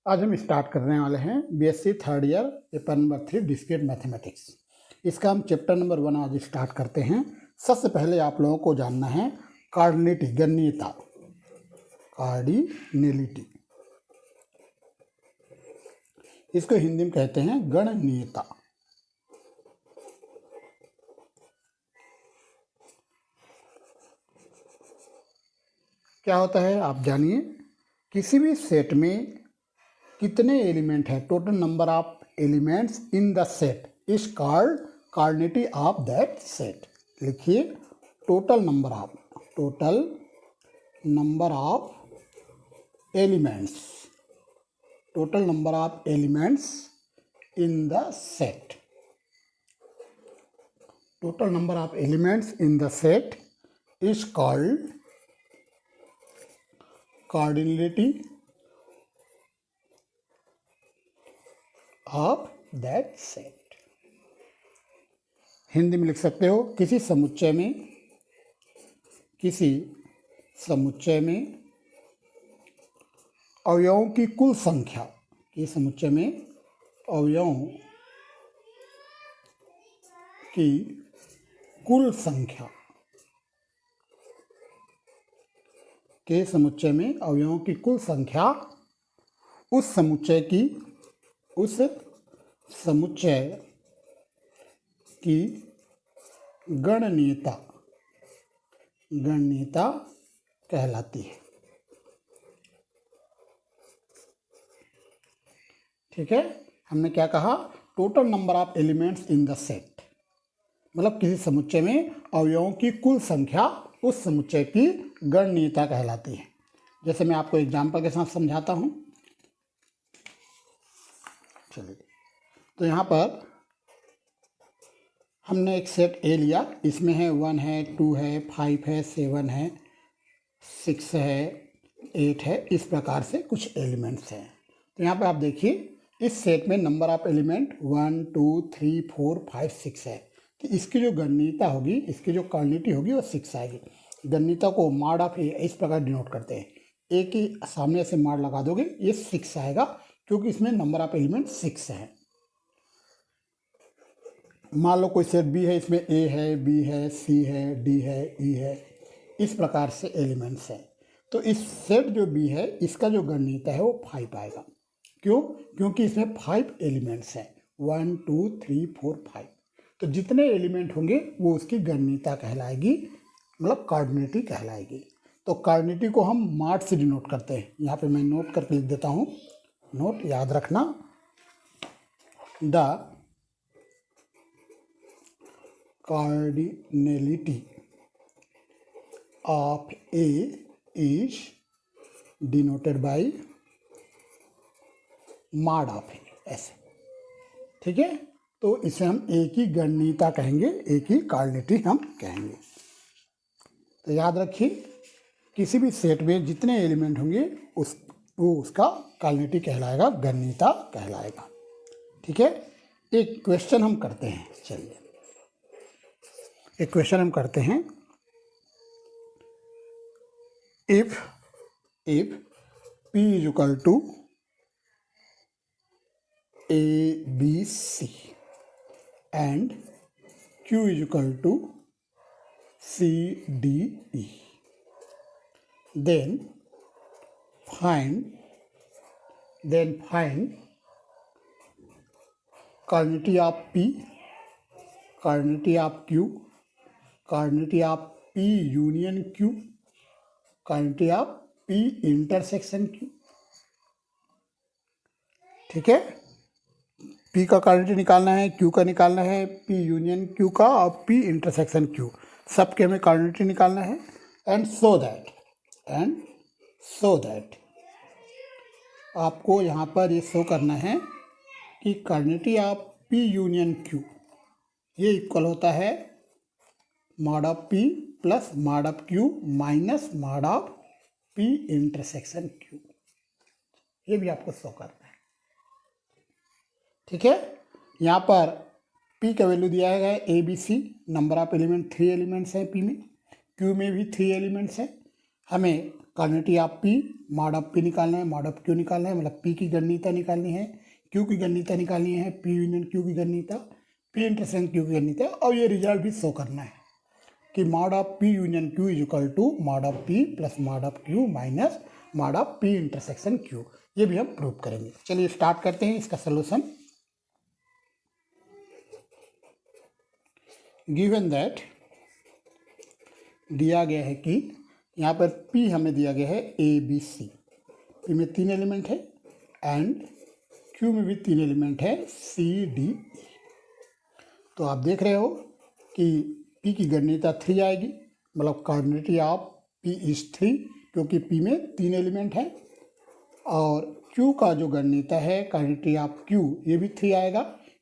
आज हम स्टार्ट करने वाले हैं BSc third year paper number 3 discrete mathematics. इसका हम चैप्टर नंबर 1 आज स्टार्ट करते हैं। सबसे पहले आप लोगों को जानना है कार्डिनलिटी, गणनीयता। कार्डिनलिटी इसको हिंदी में कहते हैं गणनीयता। क्या होता है आप जानिए। किसी भी सेट में कितने एलिमेंट है, total number of elements in the set is called cardinality of that set. लिखिए total number of elements, total number of elements in the set, total number of elements in the set is called cardinality of that set. Hindi में लिख सकते हो किसी समुच्चय में अवयवों की कुल संख्या, किसी समुच्चय में अवयवों की कुल संख्या, के समुच्चय में अवयवों की कुल संख्या उस समुच्चय की गणनीयता कहलाती है। ठीक है, हमने क्या कहा, total number of elements in the set, मतलब किसी समुच्चय में अवयवों की कुल संख्या उस समुच्चय की गणनीयता कहलाती है। जैसे मैं आपको एग्जाम्पल के साथ समझाता हूं। चलिए, तो यहाँ पर हमने एक सेट ए लिया। इसमें है 1 है, 2 है, 5 है, 7 है, 6 है, 8 है, इस प्रकार से कुछ एलिमेंट्स हैं। तो यहाँ पर आप देखिए इस सेट में नंबर ऑफ एलिमेंट 1 2 3 4 5 6 है। तो इसकी जो गणनीयता होगी, इसकी जो कार्डिनलिटी होगी वो 6 आएगी। गणनीयता को माड ऑफ ए इस प्रकार डिनोट करते हैं। ए के सामने से माड लगा दोगे, ये 6 आएगा क्योंकि इसमें नंबर ऑफ एलिमेंट 6 है। मान लो कोई सेट बी है, इसमें ए है, बी है, सी है, डी है, ई है, इस प्रकार से एलिमेंट्स हैं। तो इस सेट जो बी है, इसका जो गणनीयता है वो 5 आएगा। क्यों? क्योंकि इसमें 5 एलिमेंट्स हैं, 1 2 3 4 5। तो जितने एलिमेंट होंगे वो उसकी गणनीयता कहलाएगी, मतलब कार्डिनलिटी कहलाएगी। तो कार्डिनलिटी को हम माड से डिनोट करते हैं। यहाँ पे मैं नोट करके लिख देता हूँ, नोट याद रखना। The cardinality of A is denoted by माड ऑफ ए, ऐसे। ठीक है, तो इसे हम ए की गणनीयता कहेंगे, ए की कार्डिनलिटी हम कहेंगे। तो याद रखिए किसी भी सेट में जितने एलिमेंट होंगे वो उसका कार्डिनलिटी कहलाएगा, गणनीयता कहलाएगा। ठीक है, एक क्वेश्चन हम करते हैं। चलिए एक क्वेश्चन हम करते हैं। If P is equal to ABC and Q is equal to CDE, then find cardinality of P, cardinality of Q, cardinality of P union Q, cardinality of P intersection Q। ठीक है, P का cardinality निकालना है, Q का निकालना है, P union Q का और P इंटरसेक्शन Q, सबके हमें कार्डिनलिटी निकालना है। एंड सो दैट आपको यहाँ पर ये शो करना है कि cardinality of P union Q ये इक्वल होता है mod of P plus mod of Q minus mod of P intersection Q। ये भी आपको शो करना है। ठीक है, यहाँ पर P का वैल्यू दिया गया है ABC, number of element 3 elements है P में, Q में भी 3 एलिमेंट्स हैं। हमें quantity of P mod of P निकालना है, मॉड ऑफ क्यू निकालना है, मतलब पी की गणनीयता निकालनी है, क्यू की गणनीयता निकालनी है, पी यूनियन क्यू की गणनीयता, पी इंटरसेक्शन क्यू की गणनीयता, और ये रिजल्ट भी शो करना है कि mod of P union Q is equal to mod of P plus mod of Q minus mod of P intersection Q. ये भी हम प्रूव करेंगे। चलिए स्टार्ट करते हैं इसका सोल्यूशन। गिवन दैट दिया गया है कि यहाँ पर P हमें दिया गया है ए बी सी, पी में 3 एलिमेंट है एंड Q में भी 3 एलिमेंट है सी डी ई। तो आप देख रहे हो कि P की गणनीयता 3 आएगी, मतलब क्वांटिटी ऑफ P इज 3 क्योंकि P में 3 एलिमेंट है, और Q का जो गणनीयता है क्वांटिटी ऑफ Q ये भी 3 आएगा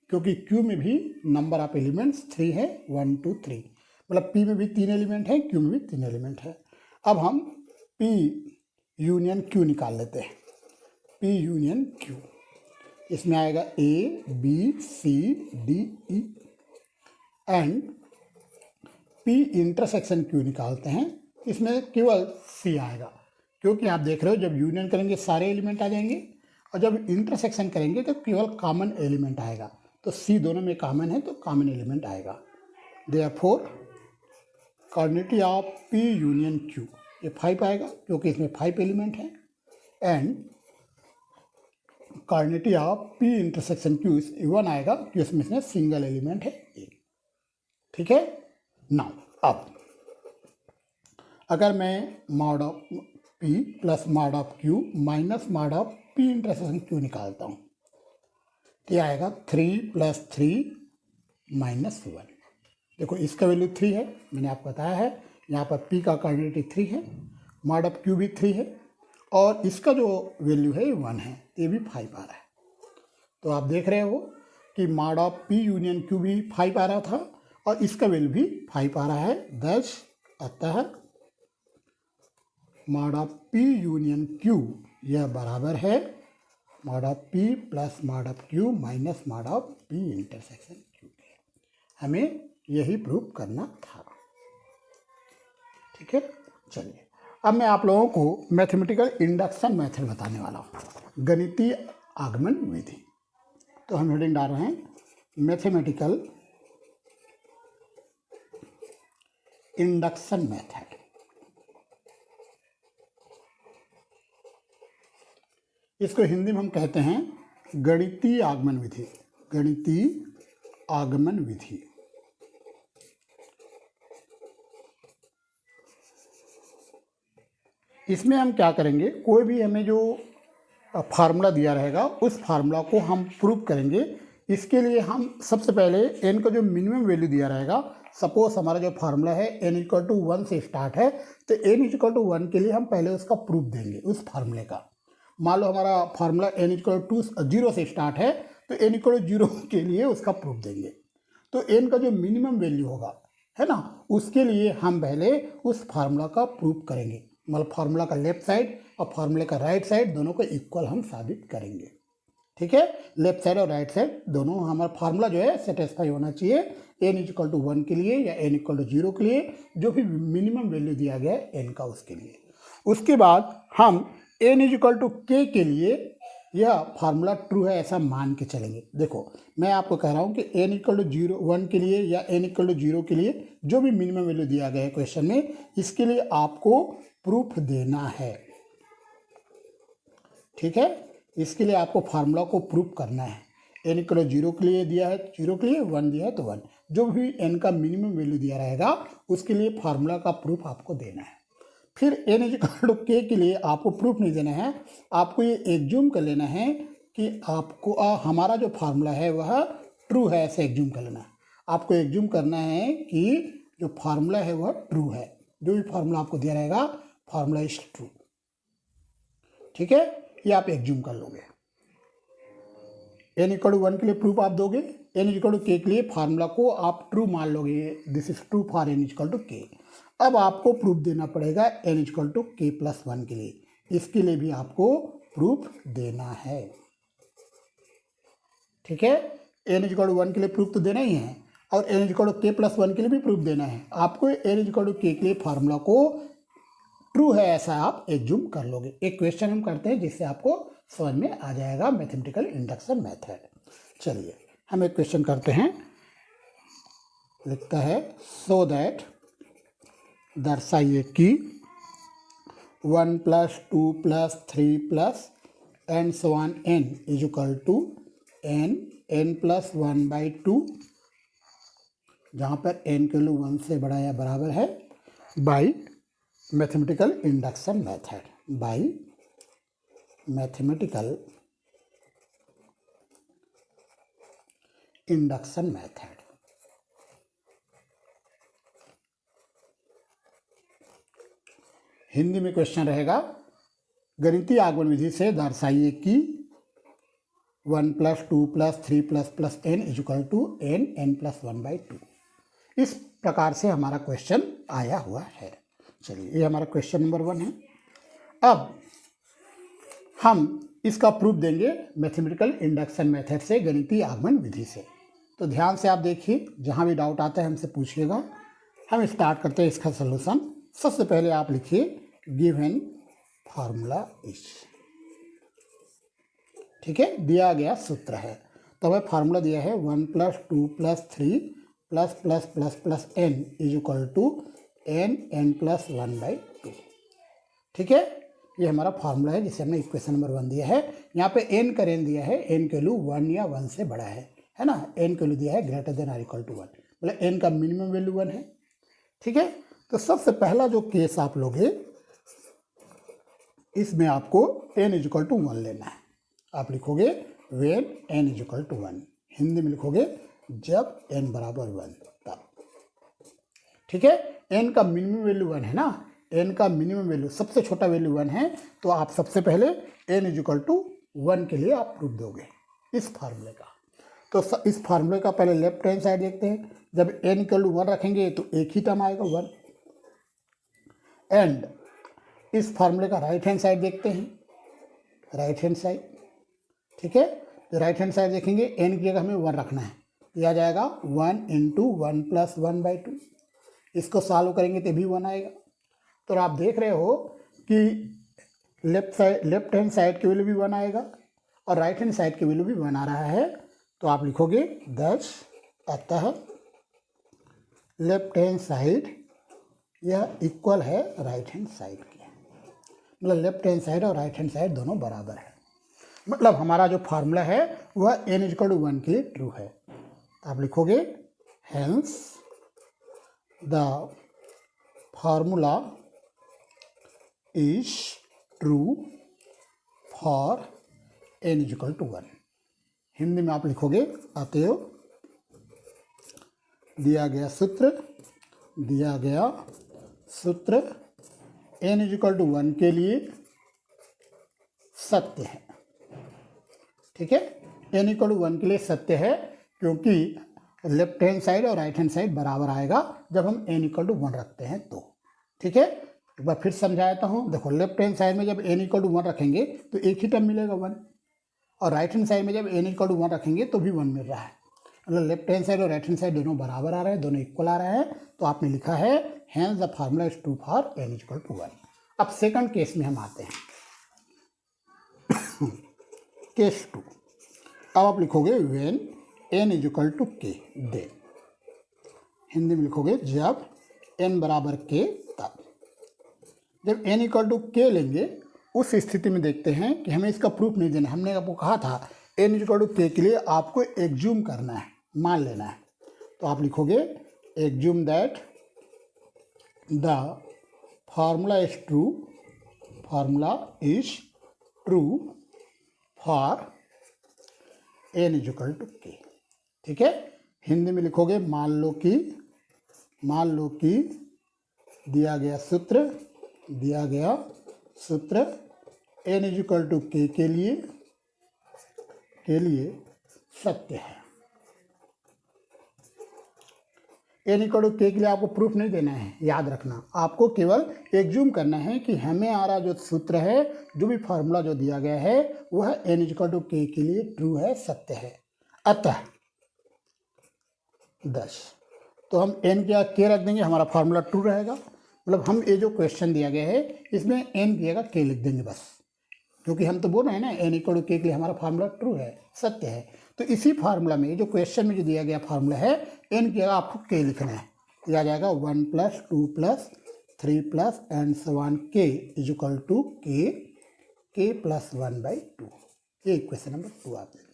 क्योंकि Q में भी नंबर ऑफ एलिमेंट्स 3 है, 1 2 3, मतलब P में भी 3 एलिमेंट है, Q में भी 3 एलिमेंट है। अब हम P यूनियन Q निकाल लेते हैं। P यूनियन Q इसमें आएगा A B C D E and P intersection Q निकालते हैं, इसमें केवल C आएगा क्योंकि आप देख रहे हो जब यूनियन करेंगे सारे एलिमेंट आ जाएंगे और जब इंटरसेक्शन करेंगे तो केवल कॉमन एलिमेंट आएगा। तो C दोनों में कॉमन है तो कॉमन एलिमेंट आएगा। Therefore quantity of P union Q ये 5 आएगा क्योंकि इसमें 5 एलिमेंट है, and quantity of P intersection Q 1 आएगा क्योंकि इसमें सिंगल एलिमेंट है एक। ठीक है। नाउ अब अगर मैं mod of P plus mod of Q minus mod of P intersection Q निकालता हूँ तो ये आएगा 3 + 3 - 1। देखो इसका वैल्यू 3 है, मैंने आपको बताया है। यहाँ पर P का क्वांटिटी 3 है, मॉड ऑफ Q भी 3 है, और इसका जो वैल्यू है 1 है, ये भी 5 आ रहा है। तो आप देख रहे हो कि mod of P union Q भी 5 आ रहा था और इसका वैल्यू भी 5 आ रहा है। दस आता है mod of P union Q यह बराबर है mod of P plus mod of Q minus mod of P intersection Q। हमें यही प्रूव करना था। ठीक है। चलिए अब मैं आप लोगों को मैथमेटिकल इंडक्शन मेथड बताने वाला हूँ, गणितीय आगमन विधि। तो हम हेडिंग डाल रहे हैं मैथमेटिकल इंडक्शन मेथड। इसको हिंदी में हम कहते हैं गणितीय आगमन विधि, गणितीय आगमन विधि। इसमें हम क्या करेंगे, कोई भी हमें जो फार्मूला दिया रहेगा उस फार्मूला को हम प्रूव करेंगे। इसके लिए हम सबसे पहले n का जो मिनिमम वैल्यू दिया रहेगा, सपोज हमारा जो फार्मूला है n = 1 से स्टार्ट है, तो n = 1 के लिए हम पहले उसका प्रूफ देंगे उस फार्मूले का। मान लो हमारा फार्मूला n = 0 से स्टार्ट है तो n = 0 के लिए उसका प्रूफ देंगे। तो n का जो मिनिमम वैल्यू होगा है ना, उसके लिए हम पहले उस फार्मूला का प्रूफ करेंगे, मतलब फार्मूला का लेफ्ट साइड और फार्मूले का राइट साइड दोनों को इक्वल हम साबित करेंगे। ठीक है। लेफ्ट साइड और राइट साइड दोनों हमारा फार्मूला जो है सेटिस्फाई होना चाहिए n = 1 के लिए या n = 0 के लिए, जो भी मिनिमम वैल्यू दिया गया है n का उसके लिए। उसके बाद हम n = k के लिए यह फार्मूला ट्रू है ऐसा मान के चलेंगे। देखो मैं आपको कह रहा हूँ कि n = 1 के लिए या n = 0 के लिए जो भी मिनिमम वैल्यू दिया गया है क्वेश्चन में, इसके लिए आपको प्रूफ देना है। ठीक है। इसके लिए आपको फार्मूला को प्रूफ करना है। n = 0 के लिए दिया है 0 के लिए, 1 दिया है तो 1, जो भी n का मिनिमम वैल्यू दिया रहेगा उसके लिए फार्मूला का प्रूफ आपको देना है। फिर n = k के लिए आपको प्रूफ नहीं देना है, आपको ये एग्ज्यूम कर लेना है कि आपको हमारा जो फार्मूला है वह ट्रू है, ऐसे एग्ज्यूम कर लेना है। आपको एग्ज्यूम करना है कि जो फार्मूला है वह ट्रू है, जो भी फार्मूला आपको दिया रहेगा फार्मूला इज ट्रू। ठीक है, ये आप एग्ज्यूम कर लोगे। n = 1 के लिए प्रूफ आप दोगे, n = k के लिए फार्मूला को आप ट्रू मान लोगे, this is true for n = k। अब आपको प्रूफ देना पड़ेगा n = k + 1 के लिए, इसके लिए भी आपको प्रूफ देना है। ठीक है। n = 1 के लिए प्रूफ तो देना ही है और n = k + 1 के लिए भी प्रूफ देना है। आपको n = k के लिए फार्मूला को ट्रू है ऐसा आप एज्यूम कर लोगे। एक क्वेश्चन हम करते हैं जिससे आपको समझ में आ जाएगा मैथमेटिकल इंडक्शन मेथड। चलिए हम एक क्वेश्चन करते हैं। लिखता है सो दैट, दर्शाइए कि 1 + 2 + 3 + and so on n is equal to n + 1/2, जहाँ पर n के वैल्यू 1 से बड़ा या बराबर है, by mathematical induction method. By mathematical induction method. Hindi में क्वेश्चन रहेगा, गणितीय आगमन विधि से दर्शाइए कि 1 + 2 + 3 + n is equal to n + 1/2। इस प्रकार से हमारा क्वेश्चन आया हुआ है। चलिए ये हमारा क्वेश्चन नंबर 1 है। अब हम इसका प्रूफ देंगे मैथमेटिकल इंडक्शन मेथड से, गणितीय आगमन विधि से। तो ध्यान से आप देखिए, जहाँ भी डाउट आता है हमसे पूछिएगा। हम स्टार्ट करते हैं इसका सलूशन। सबसे पहले आप लिखिए गिवन फार्मूला इज, ठीक है, दिया गया सूत्र है। तो हमें फार्मूला दिया है 1 + 2 + 3 ++++ n is equal to n + 1/2, ठीक है। ये हमारा फार्मूला है जिसे हमने इक्वेशन नंबर 1 दिया है। यहाँ पे n का रेंज दिया है, n के वैल्यू 1 या 1 से बड़ा है ना। n के वैल्यू दिया है ग्रेटर देन और इक्वल टू 1, मतलब n का मिनिमम वैल्यू 1 है, ठीक है। तो सबसे पहला जो केस आप लोगे, इसमें आपको n इज इक्वल टू 1 लेना है। आप लिखोगे when n is equal to 1, Hindi में लिखोगे जब n बराबर 1 तब, ठीक है। n का मिनिमम वैल्यू 1 है ना, n का मिनिमम वैल्यू सबसे छोटा वैल्यू 1 है। तो आप सबसे पहले n इज इक्वल टू 1 के लिए आप प्रूफ दोगे इस फार्मूले का। तो इस फार्मूले का पहले लेफ्ट हैंड साइड देखते हैं। जब n इक्वल टू 1 रखेंगे तो एक ही टर्म आएगा 1। एंड इस फार्मूले का राइट हैंड साइड देखते हैं, राइट हैंड साइड, ठीक है। तो राइट हैंड साइड देखेंगे, n की जगह हमें 1 रखना है, यह आ जाएगा 1 × 1 + 1/2। इसको सॉल्व करेंगे तो भी 1 आएगा। तो आप देख रहे हो कि लेफ्ट हैंड साइड की वैल्यू भी 1 आएगा और राइट हैंड साइड की वैल्यू भी 1 आ रहा है। तो आप लिखोगे 10, अतः लेफ्ट हैंड साइड यह इक्वल है राइट हैंड साइड के, मतलब लेफ्ट हैंड साइड और राइट हैंड साइड दोनों बराबर है। मतलब हमारा जो फार्मूला है वह n इज इक्वल टू 1 के लिए ट्रू है। आप लिखोगे hence the formula is true for n is equal to 1। Hindi में आप लिखोगे अतएव दिया गया सूत्र n इज इक्वल टू 1 के लिए सत्य है, ठीक है। n इक्वल टू 1 के लिए सत्य है क्योंकि लेफ्ट हैंड साइड और राइट हैंड साइड बराबर आएगा जब हम n इक्वल टू 1 रखते हैं तो, ठीक है। एक बार फिर समझाता हूँ। देखो लेफ्ट हैंड साइड में जब n इक्वल टू 1 रखेंगे तो एक ही टर्म मिलेगा 1, और राइट हैंड साइड में जब n इक्वल टू 1 रखेंगे तो भी 1 मिल रहा है। मतलब लेफ्ट हैंड साइड और राइट हैंड साइड दोनों बराबर आ रहे हैं, दोनों इक्वल आ रहे हैं। तो आपने लिखा है hence the formula is true for n is equal to 1। अब सेकंड केस में हम आते हैं केस 2। अब आप लिखोगे when n is equal to k, then Hindi में लिखोगे जब n बराबर k तब। जब n इक्वल टू k लेंगे उस स्थिति में देखते हैं कि हमें इसका प्रूफ नहीं देना। हमने आपको कहा था n इक्वल टू k के लिए आपको एग्ज्यूम करना है, मान लेना है। तो आप लिखोगे assume that the formula is true for n is equal to k, ठीक है। हिंदी में लिखोगे मान लो कि दिया गया सूत्र n is equal to k के लिए सत्य है। n इक्वल टू k के लिए आपको प्रूफ नहीं देना है, याद रखना। आपको केवल एग्ज्यूम करना है कि हमें आ रहा जो सूत्र है, जो भी फार्मूला जो दिया गया है वह n इक्वल टू k के लिए ट्रू है, सत्य है। अतः 10, तो हम n के k रख देंगे, हमारा फार्मूला ट्रू रहेगा। मतलब हम ये जो क्वेश्चन दिया गया है इसमें n की जगह k लिख देंगे बस, क्योंकि हम तो बोल रहे हैं ना n इक्वल टू k के लिए हमारा फार्मूला ट्रू है, सत्य है। तो इसी फार्मूला में, जो क्वेश्चन में जो दिया गया फार्मूला है, n की जगह आपको k लिखना है। यह आ जाएगा 1 + 2 + 3 + and so on k is equal to k + 1/2। ये इक्वेशन नंबर 2 आप देखें।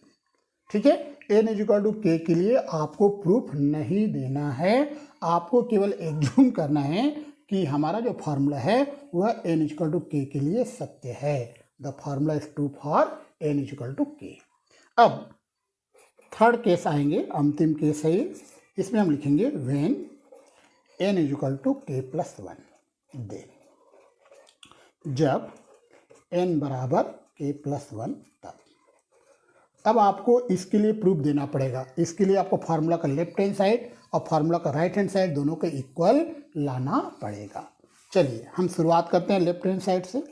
ठीक है, n is equal to k के लिए आपको प्रूफ नहीं देना है, आपको केवल एज्यूम करना है कि हमारा जो फार्मूला है वह n is equal to k के लिए सत्य है। The formula is true for n is equal to k। अब थर्ड केस आएंगे, अंतिम केस है ये, इसमें हम लिखेंगे when n is equal to k + 1। Then जब n बराबर k + 1 तब। अब आपको इसके लिए प्रूफ देना पड़ेगा। इसके लिए आपको फार्मूला का लेफ्ट हैंड साइड और फार्मूला का राइट हैंड साइड दोनों के इक्वल लाना पड़ेगा। चलिए हम शुरुआत करते हैं लेफ्ट हैंड साइड से।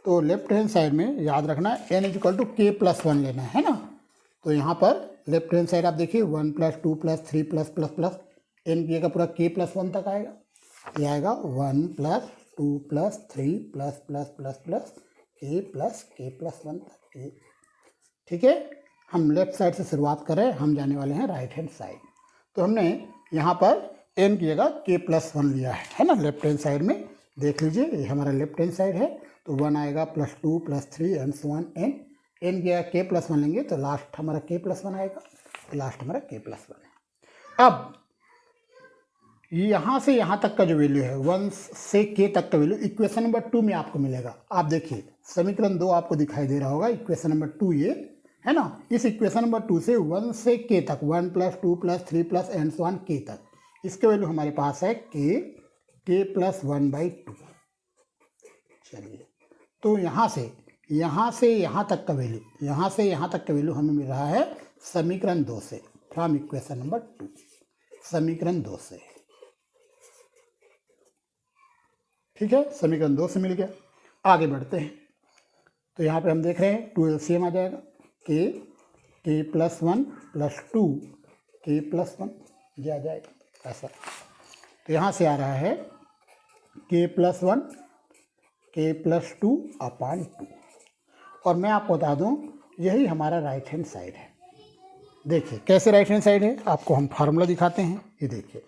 तो लेफ्ट हैंड साइड में याद रखना n is equal to k + 1 लेना है ना। तो यहाँ पर लेफ्ट हैंड साइड आप देखिए 1 + 2 + 3 +++ n की जगह पूरा k + 1 तक आएगा। यह आएगा 1 + 2 + 3 ++++ k + 1 तक। ठीक है, हम लेफ्ट साइड से शुरुआत करें, हम जाने वाले हैं राइट हैंड साइड। तो हमने यहाँ पर n की जगह k + 1 लिया है ना। लेफ्ट हैंड साइड में देख लीजिए, ये हमारा लेफ्ट हैंड साइड है। तो 1 आएगा +2 + 3 एंड so on n की जगह k + 1 लेंगे तो लास्ट हमारा k + 1 आएगा। तो लास्ट हमारा k + 1 है। अब यहाँ से यहाँ तक का जो वैल्यू है 1 से k तक का वैल्यू इक्वेशन नंबर 2 में आपको मिलेगा। आप देखिए समीकरण 2 आपको दिखाई दे रहा होगा, इक्वेशन नंबर 2 ये है ना। इस इक्वेशन नंबर 2 से 1 से k तक 1 + 2 + 3 + एंड so on k तक, इसके वैल्यू हमारे पास है k + 1/2। चलिए, तो यहाँ से यहाँ तक का वैल्यू, यहाँ से यहाँ तक का वैल्यू हमें मिल रहा है समीकरण 2 से, फ्रॉम इक्वेशन नंबर 2, समीकरण 2 से। ठीक है, समीकरण 2 से मिल गया। आगे बढ़ते हैं। तो यहाँ पे हम देख रहे हैं 2 LCM आ जाएगा, k + 1 + 2 k + 1 ये आ जाएगा ऐसा। तो यहाँ से आ रहा है k + 1 k + 2/2। और मैं आपको बता दूँ यही हमारा राइट हैंड साइड है। देखिए कैसे राइट हैंड साइड है, आपको हम फार्मूला दिखाते हैं। ये देखिए,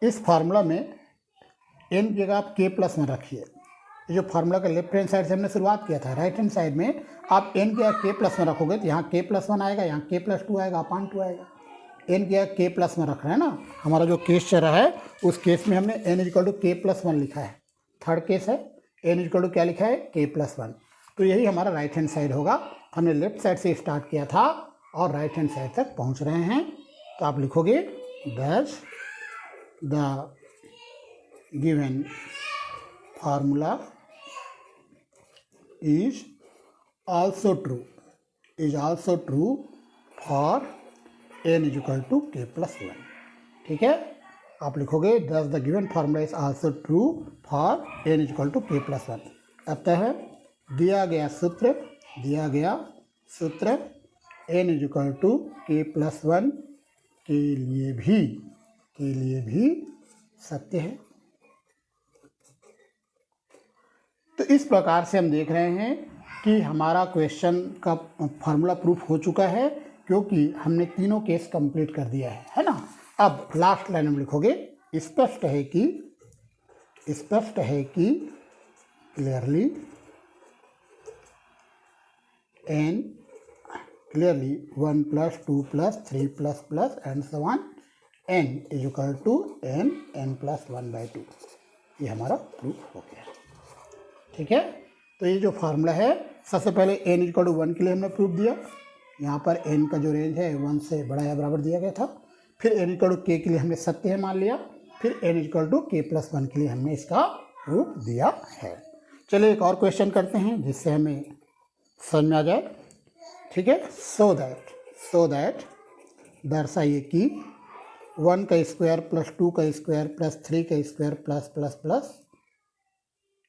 इस फार्मूला में n की जगह आप k + 1 रखिए। ये जो फार्मूला का लेफ्ट हैंड साइड से हमने शुरुआत किया था, राइट हैंड साइड में आप n की जगह k + 1 रखोगे तो यहाँ k + 1 आएगा, यहाँ k + 2 आएगा, /2 आएगा। n की जगह k + 1 रख रहे हैं ना। हमारा जो केस चल रहा है उस केस में हमने n is equal to k + 1 लिखा है। थर्ड केस है, n इज इक्वल टू क्या लिखा है, k + 1। तो यही हमारा राइट हैंड साइड होगा। हमने लेफ्ट साइड से स्टार्ट किया था और राइट हैंड साइड तक पहुँच रहे हैं। तो आप लिखोगे that the given formula is also true for n is equal to k + 1। ठीक है, आप लिखोगे thus the given formula is also true for n is equal to k + 1। अतः दिया गया सूत्र n is equal to k + 1 के लिए भी सत्य है। तो इस प्रकार से हम देख रहे हैं कि हमारा क्वेश्चन का फार्मूला प्रूफ हो चुका है, क्योंकि हमने तीनों केस कंप्लीट कर दिया है ना। अब लास्ट लाइन में लिखोगे स्पष्ट है clearly 1 + 2 + 3 ++ and so on n is equal to n + 1/2। ये हमारा प्रूफ हो गया। ठीक है, तो ये जो फार्मूला है, सबसे पहले n इक्वल टू 1 के लिए हमने प्रूफ दिया। यहाँ पर n का जो रेंज है 1 से बड़ा या बराबर दिया गया था। फिर n इक्वल टू k के लिए हमने सत्य है मान लिया। फिर n इक्वल टू k + 1 के लिए हमने इसका प्रूफ दिया है। चलिए एक और क्वेश्चन करते हैं जिससे हमें समझ में आ जाए। ठीक है, सो दैट दर्शाइए कि 1 का स्क्वायर + 2 का स्क्वायर + 3 का square +++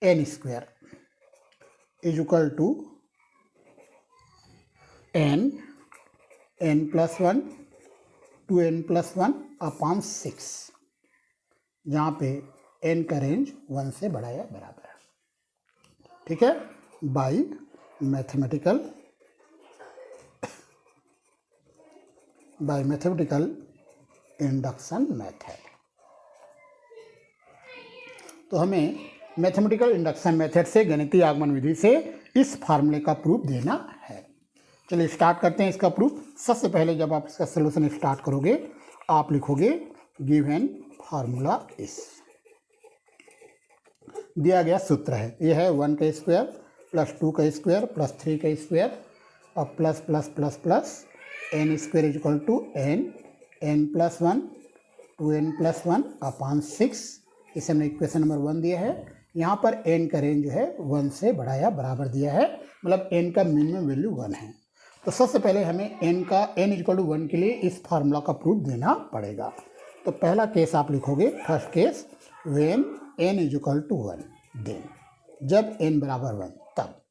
n square is equal to n + 1 2n + 1/6, जहाँ पे n का रेंज 1 से बड़ा या बराबर है। ठीक है, बाई मैथमेटिकल इंडक्शन मेथड। तो हमें मैथमेटिकल इंडक्शन मेथड से, गणितीय आगमन विधि से इस फार्मूले का प्रूफ देना है। चलिए स्टार्ट करते हैं इसका प्रूफ। सबसे पहले जब आप इसका सोल्यूशन स्टार्ट करोगे, आप लिखोगे गिवन फार्मूला इस, दिया गया सूत्र है, यह है 1 का स्क्वायर प्लस 2 का स्क्वायर प्लस 3 का स्क्वायर और plus plus plus plus n square is equal to n plus 1 2n plus 1 upon 6। इसे हमने इक्वेशन नंबर 1 दिया है। यहाँ पर n का रेंज जो है 1 से बड़ा या बराबर दिया है, मतलब n का मिनिमम वैल्यू 1 है। तो सबसे पहले हमें n इक्वल टू 1 के लिए इस फार्मूला का प्रूफ देना पड़ेगा। तो पहला केस आप लिखोगे, first case, when n is equal to 1, then जब n बराबर 1 तब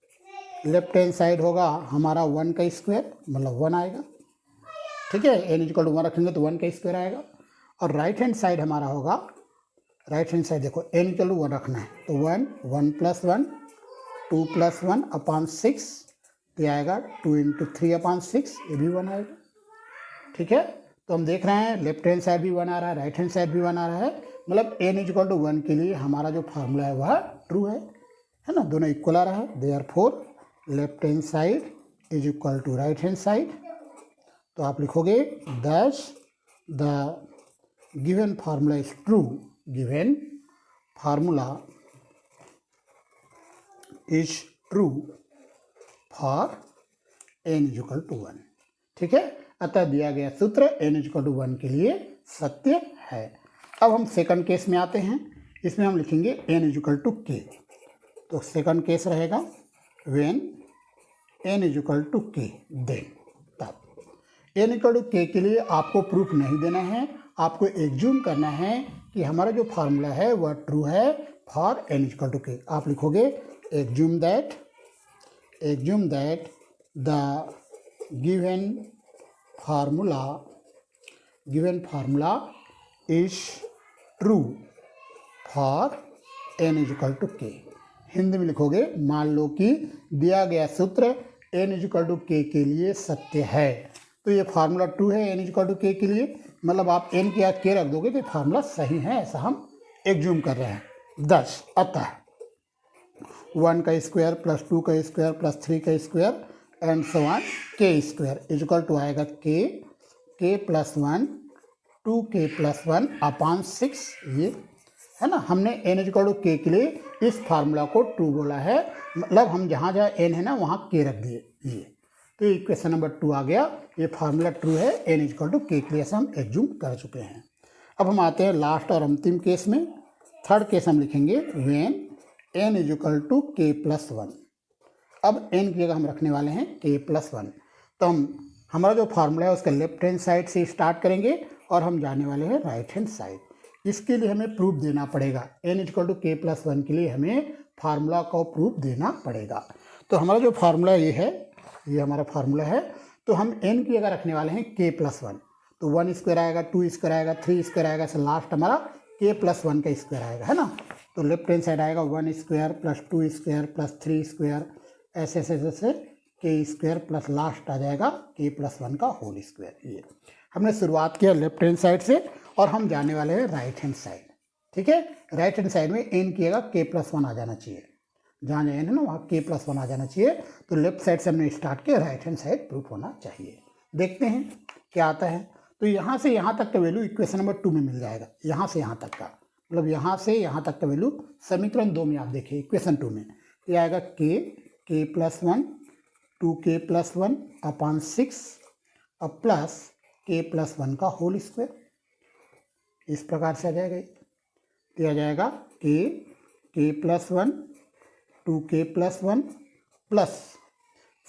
लेफ्ट हैंड साइड होगा हमारा 1 का स्क्वायर, मतलब 1 आएगा। ठीक है, n इज इक्वल टू 1 रखेंगे तो 1 का स्क्वायर आएगा। और राइट हैंड साइड हमारा होगा, राइट हैंड साइड देखो n इक्वल टू 1 रखना है तो 1 प्लस 1 2 प्लस 1 अपॉन 6, तो आएगा 2 इंटू 3 अपॉन 6, ये भी 1 आएगा। ठीक है, तो हम देख रहे हैं लेफ्ट हैंड साइड भी 1 आ रहा है, राइट हैंड साइड भी 1 आ रहा है, मतलब n इज इक्वल टू 1 के लिए हमारा जो फार्मूला है वह ट्रू है ना, दोनों इक्वल आ रहा है। Therefore left hand side is equal to right hand side. तो आप लिखोगे thus the given formula is true, given formula is true for n is equal to 1। ठीक है, अतः दिया गया सूत्र n इज इक्वल टू 1 के लिए सत्य है। अब हम सेकंड केस में आते हैं। इसमें हम लिखेंगे n is equal to k। तो सेकंड केस रहेगा when n is equal to k, then तब n इक्वल टू k के लिए आपको प्रूफ नहीं देना है, आपको एज्यूम करना है कि हमारा जो फार्मूला है वह ट्रू है for n is equal to k। आप लिखोगे assume that the given formula is true for n is equal to k। Hindi में लिखोगे, मान लो कि दिया गया सूत्र n is equal to k के लिए सत्य है, तो ये फार्मूला ट्रू है n is equal to k के लिए, मतलब आप n की जगह k रख दोगे तो फार्मूला सही है, ऐसा हम एग्ज्यूम कर रहे हैं। 10 अतः 1 का स्क्वायर प्लस 2 का स्क्वायर प्लस 3 का square and so on k square is equal to आएगा k plus 1 2k plus 1 upon 6। ये है ना, हमने n is equal to k के लिए इस फार्मूला को ट्रू बोला है, मतलब हम जहाँ जहाँ n है ना वहाँ k रख दिए। ये तो इक्वेशन नंबर 2 आ गया, ये फार्मूला ट्रू है n is equal to k के लिए, ऐसा हम एग्ज्यूम कर चुके हैं। अब हम आते हैं लास्ट और अंतिम केस में। थर्ड केस हम लिखेंगे when n is equal to k plus 1। अब n की जगह हम रखने वाले हैं k प्लस 1। तो हमारा जो फार्मूला है उसका लेफ्ट हैंड साइड से स्टार्ट करेंगे और हम जाने वाले हैं राइट हैंड साइड। इसके लिए हमें प्रूफ देना पड़ेगा, n is equal to k plus 1 के लिए हमें फार्मूला का प्रूफ देना पड़ेगा। तो हमारा जो फार्मूला ये है, ये हमारा फार्मूला है, तो हम n की जगह रखने वाले हैं k प्लस 1। तो 1 स्क्वायर आएगा, 2 स्क्वायर आएगा, 3 स्क्वायर आएगा, ऐसे लास्ट हमारा k प्लस 1 का स्क्वायर आएगा, है ना। तो लेफ्ट हैंड साइड आएगा 1 square plus 2 square plus 3 square, ऐसे ऐसे ऐसे k स्क्वायर प्लस लास्ट आ जाएगा k प्लस 1 का होल स्क्वायर। ये हमने शुरुआत किया लेफ्ट हैंड साइड से और हम जाने वाले हैं राइट हैंड साइड। ठीक है, राइट हैंड साइड में n की जगह k प्लस 1 आ जाना चाहिए, जहाँ n है ना वहाँ k प्लस 1 आ जाना चाहिए। तो लेफ्ट साइड से हमने स्टार्ट किया, राइट हैंड साइड प्रूफ होना चाहिए। देखते हैं क्या आता है। तो यहाँ से यहाँ तक का वैल्यू इक्वेशन नंबर 2 में मिल जाएगा, यहाँ से यहाँ तक का, मतलब यहाँ से यहाँ तक का वैल्यू समीकरण 2 में आप देखिए इक्वेशन 2 में ये आएगा k plus 1 2k plus 1 upon 6 अब प्लस k प्लस 1 का होल स्क्वायर, इस प्रकार से आ जाएगा। ये आ जाएगा k plus 1 2k plus 1 plus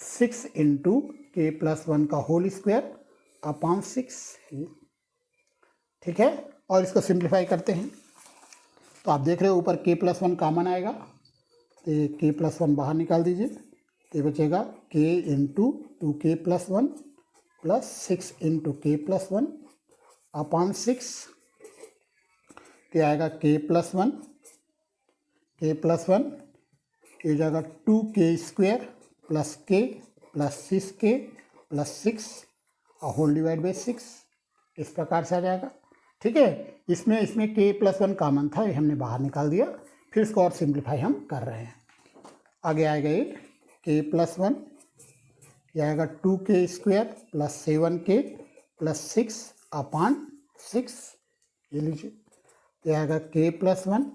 6 into k plus 1 का होल स्क्वायर अपॉन 6। ठीक है, और इसको सिंप्लीफाई करते हैं तो आप देख रहे हो ऊपर k प्लस 1 कॉमन आएगा, तो ये k प्लस 1 बाहर निकाल दीजिए, तो ये बचेगा k into 2k plus 1 plus 6 into k plus 1 upon 6, तो आएगा k प्लस 1 के प्लस वन, ये हो जाएगा 2k² plus k plus 6k plus 6 और होल डिवाइड बाई 6, इस प्रकार से आ जाएगा। ठीक है, इसमें k प्लस वन कॉमन था, ये हमने बाहर निकाल दिया। फिर इसको और सिंप्लीफाई हम कर रहे हैं। आगे आएगा ये k प्लस वन, यह आएगा 2k² plus 7k plus 6 upon 6, ये लीजिए, यह आएगा k प्लस वन।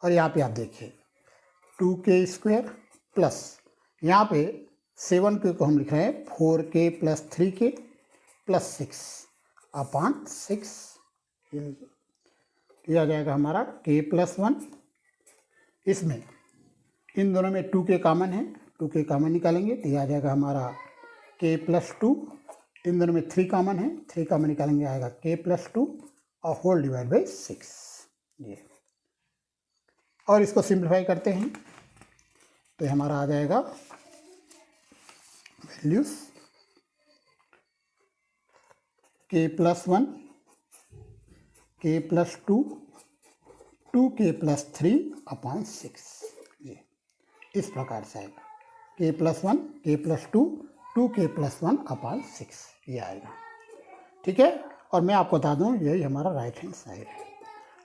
और यहाँ पे आप देखिए 2k² प्लस यहाँ पे 7k को हम लिख रहे हैं 4k plus 3k plus 6 upon 6, ये आ जाएगा हमारा k प्लस वन। इसमें इन दोनों में 2k कॉमन है, 2k कॉमन निकालेंगे तो ये आ जाएगा हमारा k प्लस 2। इन दोनों में 3 कॉमन है, 3 कॉमन निकालेंगे आएगा k प्लस 2 और होल डिवाइड बाई 6, ये। और इसको सिंप्लीफाई करते हैं तो हमारा आ जाएगा values k plus one, k plus 2, 2k plus 3 upon 6, ये इस प्रकार से आएगा k plus one, k plus 2, 2k plus 1 upon 6, ये आएगा। ठीक है, और मैं आपको बता दूं यही हमारा राइट हैंड साइड है।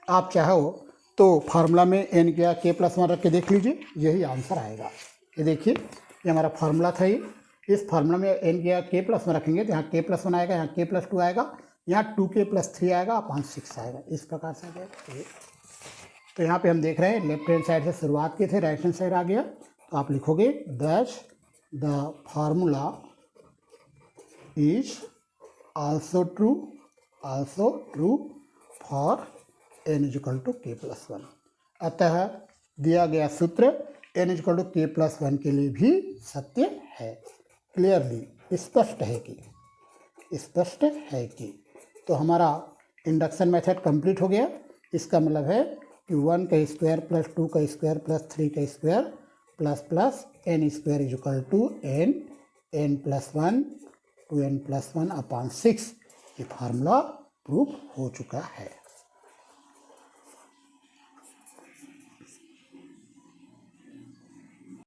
आप चाहो तो फार्मूला में n क्या k प्लस वन रख के देख लीजिए, यही आंसर आएगा। ये देखिए, ये हमारा फार्मूला था। ये इस फार्मूला में n क्या k प्लस वन रखेंगे तो यहाँ k प्लस वन आएगा, यहाँ k प्लस 2 आएगा, यहाँ 2k प्लस 3 आएगा अपॉन 6 आएगा, इस प्रकार से आ जाएगा। तो यहाँ पे हम देख रहे हैं लेफ्ट हैंड साइड से शुरुआत किए थे, राइट हैंड साइड आ गया। तो आप लिखोगे that the formula is also true for n is equal to k plus one. अतः दिया गया सूत्र n is equal to k plus one के लिए भी सत्य है। क्लियरली स्पष्ट है कि तो हमारा इंडक्शन मेथड कंप्लीट हो गया। इसका मतलब है कि 1 का स्क्वायर प्लस 2 का स्क्वायर प्लस 3 का square plus n square is equal to n plus 1 2n plus 1 upon 6, ये फार्मूला प्रूफ हो चुका है।